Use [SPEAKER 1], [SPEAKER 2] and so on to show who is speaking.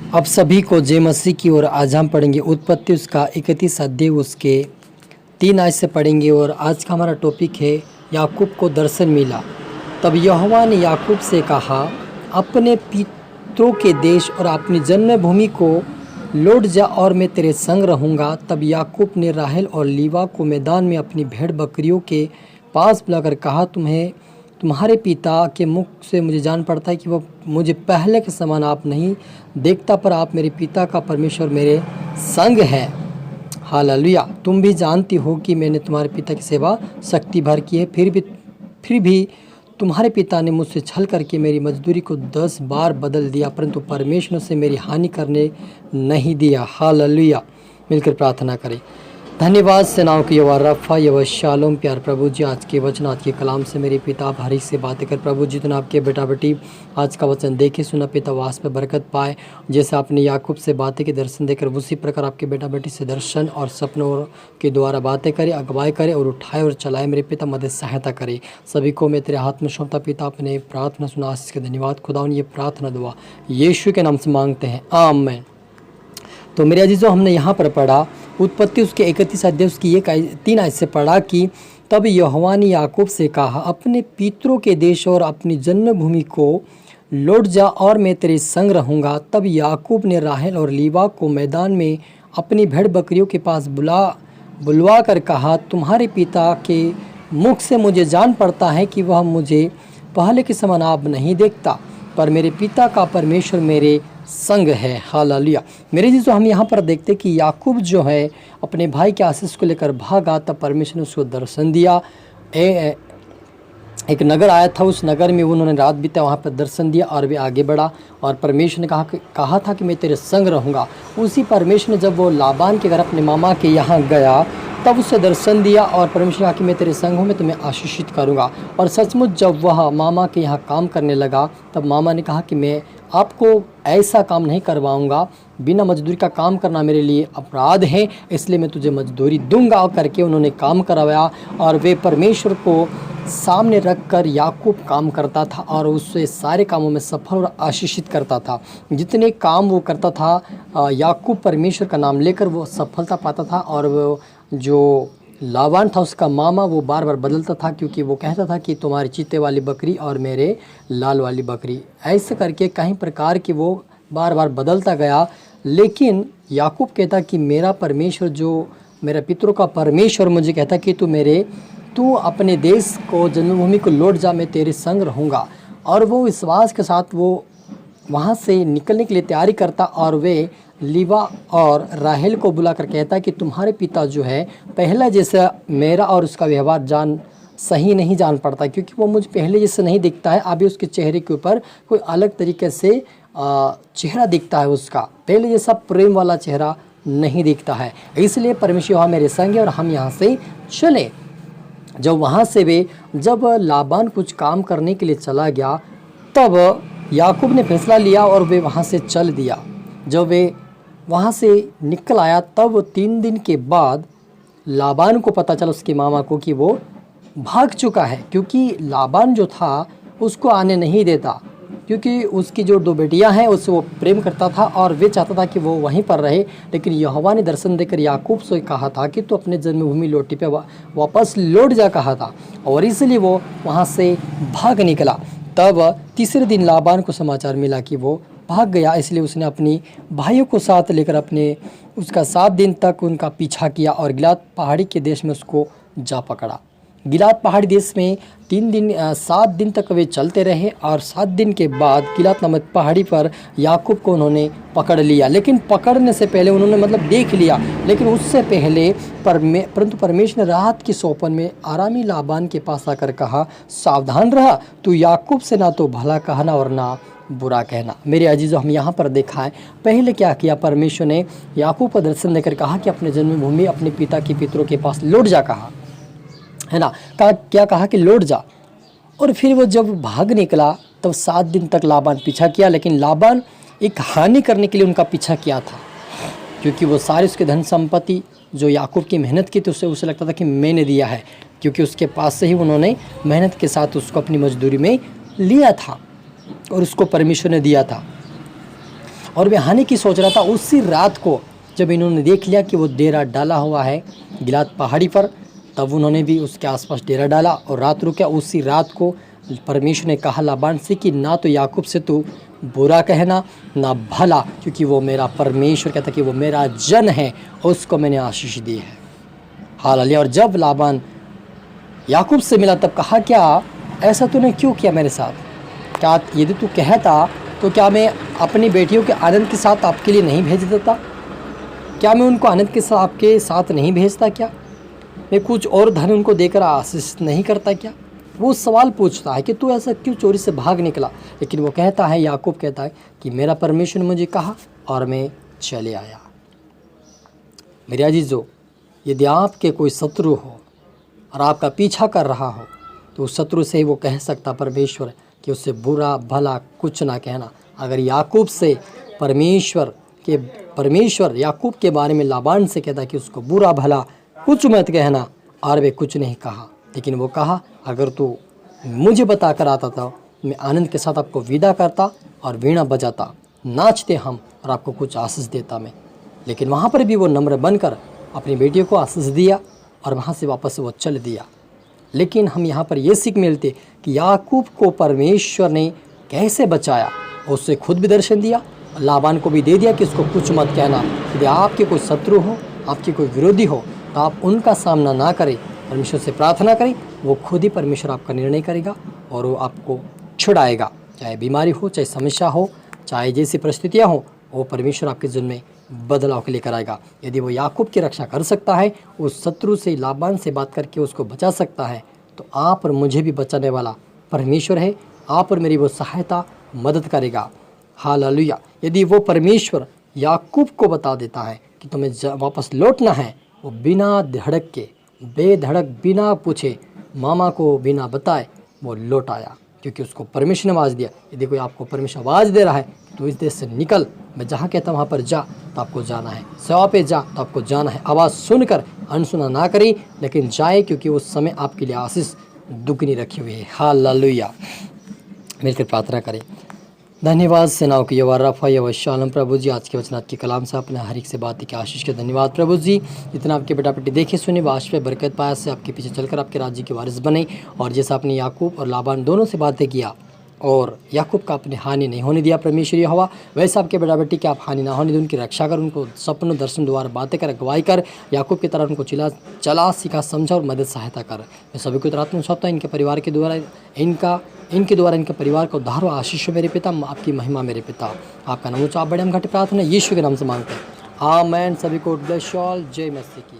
[SPEAKER 1] अब सभी को जय मसीह की ओर। आज हम पढ़ेंगे उत्पत्ति उसका 31 अध्याय उसके 3 आयत से पढ़ेंगे। और आज का हमारा टॉपिक है याकूब को दर्शन मिला। तब यहोवा ने याकूब से कहा, अपने पितरों के देश और अपनी जन्मभूमि को लौट जा और मैं तेरे संग रहूँगा। तब याकूब ने राहेल और लीवा को मैदान में अपनी भेड़ बकरियों के पास बुलाकर कहा, तुम्हारे पिता के मुख से मुझे जान पड़ता है कि वह मुझे पहले के समान आप नहीं देखता, पर आप मेरे पिता का परमेश्वर मेरे संग है। हालेलुया। तुम भी जानती हो कि मैंने तुम्हारे पिता की सेवा शक्ति भर की है, फिर भी तुम्हारे पिता ने मुझसे छल करके मेरी मजदूरी को 10 बार बदल दिया, परंतु परमेश्वर ने मेरी हानि करने नहीं दिया। हालेलुया। मिलकर प्रार्थना करें। धन्यवाद सेनाओं की यहोवा रफ़ा यहोवा शालोम। प्यार प्रभु जी, आज के वचन आज के कलाम से मेरे पिता भारी से बातें कर प्रभु जी। तो आपके बेटा बेटी आज का वचन देखे सुना पिता वास पे बरकत पाए। जैसे आपने याकूब से बातें के दर्शन देकर उसी प्रकार आपके बेटा बेटी से दर्शन और सपनों के द्वारा बातें करे, अगुवाई करे और उठाए और चलाए। मेरे पिता मदद सहायता करे। सभी को मैं तेरे हाथ में सौंपता पिता। अपने प्रार्थना सुना आशीष के धन्यवाद खुदा। ये प्रार्थना दुआ यीशु के नाम से मांगते हैं, आमीन। तो मेरे अजीजों, हमने यहाँ पर पढ़ा उत्पत्ति उसके 31 अध्याय उसकी 3 आयत से पढ़ा कि तब यहोवा ने याकूब से कहा, अपने पितरों के देश और अपनी जन्मभूमि को लौट जा और मैं तेरे संग रहूँगा। तब याकूब ने राहेल और लीवा को मैदान में अपनी भेड़ बकरियों के पास बुलवा कर कहा, तुम्हारे पिता के मुख से मुझे जान पड़ता है कि वह मुझे पहले के समान आप नहीं देखता, पर मेरे पिता का परमेश्वर मेरे संग है। हालेलुया। मेरे जी, जो हम यहाँ पर देखते कि याकूब जो है अपने भाई के आशीष को लेकर भागा, तब परमेश्वर ने उसको दर्शन दिया। एक नगर आया था, उस नगर में उन्होंने रात बिताया, वहाँ पर दर्शन दिया और वे आगे बढ़ा। और परमेश्वर ने कहा था कि मैं तेरे संग रहूँगा। उसी परमेश्वर ने जब वो लाबान के घर अपने मामा के यहाँ गया तब उससे दर्शन दिया और परमेश्वर ने कहा कि मैं तेरे संग हूँ, मैं तुम्हें आशीषित करूँगा। और सचमुच जब वह मामा के यहाँ काम करने लगा तब मामा ने कहा कि मैं आपको ऐसा काम नहीं करवाऊँगा, बिना मजदूरी का काम करना मेरे लिए अपराध है, इसलिए मैं तुझे मजदूरी दूंगा। करके उन्होंने काम करवाया और वे परमेश्वर को सामने रखकर याकूब काम करता था और उससे सारे कामों में सफल और आशीषित करता था। जितने काम वो करता था याकूब परमेश्वर का नाम लेकर वो सफलता पाता था। और वो जो लाबान था उसका मामा, वो बार बार बदलता था, क्योंकि वो कहता था कि तुम्हारी चीते वाली बकरी और मेरे लाल वाली बकरी, ऐसे करके कई प्रकार की वो बार बार बदलता गया। लेकिन याकूब कहता कि मेरा परमेश्वर, जो मेरा पितरों का परमेश्वर मुझे कहता कि तू अपने देश को जन्मभूमि को लौट जा, मैं तेरे संग रहूँगा। और वो विश्वास के साथ वो वहाँ से निकलने के लिए तैयारी करता और वे लीवा और राहेल को बुलाकर कहता कि तुम्हारे पिता जो है पहला जैसा मेरा और उसका व्यवहार सही नहीं जान पड़ता, क्योंकि वो मुझे पहले जैसे नहीं दिखता है। अभी उसके चेहरे के ऊपर कोई अलग तरीके से चेहरा दिखता है, उसका पहले जैसा प्रेम वाला चेहरा नहीं दिखता है। इसलिए परमेश्वर वहाँ मेरे संग है और हम यहाँ से चले। जब लाबान कुछ काम करने के लिए चला गया तब याकूब ने फैसला लिया और वे वहाँ से चल दिया। जब वे वहाँ से निकल आया तब 3 दिन के बाद लाबान को पता चला, उसके मामा को, कि वो भाग चुका है। क्योंकि लाबान जो था उसको आने नहीं देता, क्योंकि उसकी जो 2 बेटियां हैं उससे वो प्रेम करता था और वे चाहता था कि वो वहीं पर रहे। लेकिन यहोवा ने दर्शन देकर याकूब से कहा था कि तू अपने जन्मभूमि लौटी पे वापस लौट जा कहा था, और इसलिए वो वहाँ से भाग निकला। तब तीसरे दिन लाबान को समाचार मिला कि वो भाग गया, इसलिए उसने अपनी भाइयों को साथ लेकर उसका 7 दिन तक उनका पीछा किया और गिलाद पहाड़ी के देश में उसको जा पकड़ा। गिलाद पहाड़ी देश में 7 दिन तक वे चलते रहे और 7 दिन के बाद गिलाद नामक पहाड़ी पर याकूब को उन्होंने पकड़ लिया। लेकिन पकड़ने से पहले उन्होंने देख लिया, लेकिन उससे पहले परंतु परमेश्वर ने रात की सौपन में आरामी लाबान के पास आकर कहा, सावधान रहा, तू याकूब से ना तो भला कहना और ना बुरा कहना। मेरे अजीजों, हम यहाँ पर देखा है पहले क्या किया, परमेश्वर ने याकूब को दर्शन देकर कहा कि अपने जन्मभूमि अपने पिता के पितरों के पास लौट जा कहा, है ना। क्या कहा कि लौट जा। और फिर वो जब भाग निकला तब 7 दिन तक लाबान पीछा किया, लेकिन लाबान एक हानि करने के लिए उनका पीछा किया था, क्योंकि वो सारी उसके धन संपत्ति जो याकूब की मेहनत की थी उसे लगता था कि मैंने दिया है, क्योंकि उसके पास से ही उन्होंने मेहनत के साथ उसको अपनी मजदूरी में लिया था और उसको परमेश्वर ने दिया था। और वे हानि की सोच रहा था। उसी रात को जब इन्होंने देख लिया कि वो डेरा डाला हुआ है गिलाद पहाड़ी पर, तब उन्होंने भी उसके आसपास डेरा डाला और रात रुका। उसी रात को परमेश्वर ने कहा लाबान से कि ना तो याकूब से तू बुरा कहना ना भला, क्योंकि वो मेरा परमेश्वर कहता कि वो मेरा जन है और उसको मैंने आशीष दी है। हालेलुया। और जब लाबान याकूब से मिला तब कहा, क्या ऐसा तूने क्यों किया मेरे साथ? क्या यदि तू कहता तो क्या मैं अपनी बेटियों के आनंद के साथ आपके लिए नहीं भेज देता? क्या मैं उनको आनंद के साथ आपके साथ नहीं भेजता? क्या मैं कुछ और धन उनको देकर आशीष नहीं करता? क्या वो सवाल पूछता है कि तू ऐसा क्यों चोरी से भाग निकला? लेकिन वो कहता है, याकूब कहता है कि मेरा परमेश्वर ने मुझे कहा और मैं चले आया। मेरे अजीजों, यदि आपके कोई शत्रु हो और आपका पीछा कर रहा हो तो उस शत्रु से ही वो कह सकता परमेश्वर कि उससे बुरा भला कुछ ना कहना। अगर याकूब से परमेश्वर याकूब के बारे में लाबान से कहता कि उसको बुरा भला कुछ मत कहना, और वे कुछ नहीं कहा। लेकिन वो कहा, अगर तू मुझे बता कर आता था मैं आनंद के साथ आपको विदा करता और वीणा बजाता, नाचते हम और आपको कुछ आशीष देता मैं। लेकिन वहाँ पर भी वो नम्र बनकर अपनी बेटियों को आशीष दिया और वहाँ से वापस वो चल दिया। लेकिन हम यहाँ पर ये सीख मिलते कि याकूब को परमेश्वर ने कैसे बचाया। उससे खुद भी दर्शन दिया, लाबान को भी दे दिया कि उसको कुछ मत कहना। यदि आपके कोई शत्रु हो, आपके कोई विरोधी हो, तो आप उनका सामना ना करें, परमेश्वर से प्रार्थना करें। वो खुद ही परमेश्वर आपका निर्णय करेगा और वो आपको छुड़ाएगा। चाहे बीमारी हो, चाहे समस्या हो, चाहे जैसी परिस्थितियाँ हो, वो परमेश्वर आपके जीवन में बदलाव के लेकर आएगा। यदि वो याकूब की रक्षा कर सकता है, उस शत्रु से लाबान से बात करके उसको बचा सकता है, तो आप और मुझे भी बचाने वाला परमेश्वर है। आप और मेरी वो सहायता मदद करेगा। हालेलुया। यदि वो परमेश्वर याकूब को बता देता है कि तुम्हें वापस लौटना है, वो बिना धड़क के, बेधड़क, बिना पूछे, मामा को बिना बताए वो लौट आया, क्योंकि उसको परमेश्वर ने आवाज़ दिया। यदि कोई आपको परमेश्वर आवाज़ दे रहा है तो इस देश से निकल, मैं जहाँ कहता हूँ वहाँ पर जा, तो आपको जाना है। सेवा पे जा, तो आपको जाना है। आवाज़ सुनकर अनसुना ना करें, लेकिन जाए, क्योंकि उस समय आपके लिए आशीष दुगनी रखी हुई है। हालेलुया। मिलकर प्रार्थना करें। धन्यवाद सेनाओं की यहोवा रफ़ा यहोवा शालोम। प्रभु जी, आज के वचन आपके कलाम से अपने हर एक से बात की आशीष के धन्यवाद। प्रभु जी, जितना आपके बेटा बेटी देखे सुने, वाश पे बरकत पाया से आपके पीछे चलकर आपके राज्य के वारिस बने। और जैसा आपने याकूब और लाबान दोनों से बातें किया और याकूब का अपने हानि नहीं होने दिया परमेश्वर यहोवा, वैसे आपके बेटा बेटी की आप हानि ना होने दें, उनकी रक्षा कर, उनको सपनों दर्शन द्वारा बातें कर, अगुवाई कर, याकूब की तरह उनको चला सिखा समझा और मदद सहायता कर। मैं सभी को आत्मा सौंपता हूं, इनके परिवार के द्वारा इनके द्वारा इनके परिवार को उद्धार व आशीष मेरे पिता, आपकी महिमा मेरे पिता। आपका नाम ऊंचा बड़े हम घाटे प्रार्थना यीशु के नाम से मांगते हैं, आमेन। सभी को ब्लेस यू ऑल। जय मसीह की।